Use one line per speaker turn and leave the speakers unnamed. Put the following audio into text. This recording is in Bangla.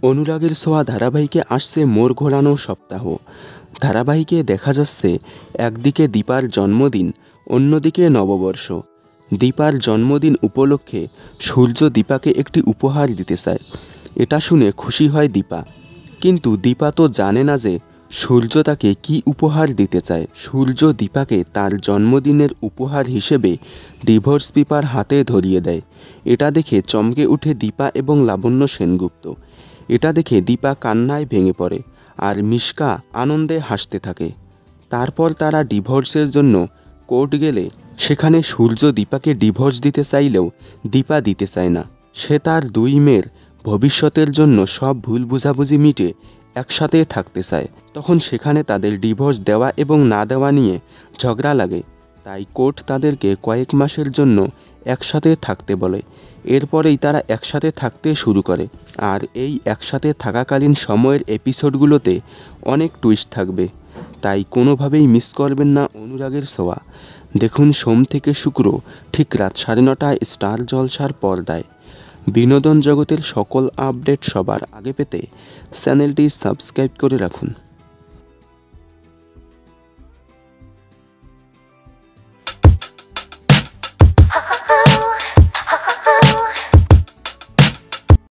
অনুরাগের ছোঁয়া ধারাবাহিকে আসছে মোড় ঘোরানো সপ্তাহ। ধারাবাহিকে দেখা যাচ্ছে একদিকে দীপার জন্মদিন, অন্যদিকে নববর্ষ। দীপার জন্মদিন উপলক্ষে সূর্য দীপাকে একটি উপহার দিতে চায়। এটা শুনে খুশি হয় দীপা, কিন্তু দীপা তো জানে না যে সূর্য তাকে কী উপহার দিতে চায়। সূর্য দীপাকে তার জন্মদিনের উপহার হিসেবে ডিভোর্স পেপার হাতে ধরিয়ে দেয়। এটা দেখে চমকে উঠে দীপা এবং লাবণ্য সেনগুপ্ত। এটা দেখে দীপা কান্নায় ভেঙে পড়ে, আর মিশকা আনন্দে হাসতে থাকে। তারপর তারা ডিভোর্সের জন্য কোর্ট গেলে সেখানে সূর্য দীপাকে ডিভোর্স দিতে চাইলেও দীপা দিতে চায় না। সে তার দুই মেয়ের ভবিষ্যতের জন্য সব ভুল বুঝাবুঝি মিটে একসাথে থাকতে চায়। তখন সেখানে তাদের ডিভোর্স দেওয়া এবং না দেওয়া নিয়ে ঝগড়া লাগে। তাই কোর্ট তাদেরকে কয়েক মাসের জন্য একসাথে থাকতে বলে। এরপরেই তারা একসাথে থাকতে শুরু করে। আর এই একসাথে থাকাকালীন সময়ের এপিসোডগুলোতে অনেক টুইস্ট থাকবে, তাই কোনোভাবেই মিস করবেন না অনুরাগের ছোঁয়া। দেখুন সোম থেকে শুক্র ঠিক রাত 9:30টায় স্টার জলসার পর্দায়। বিনোদন জগতের সকল আপডেট সবার আগে পেতে চ্যানেলটি সাবস্ক্রাইব করে রাখুন।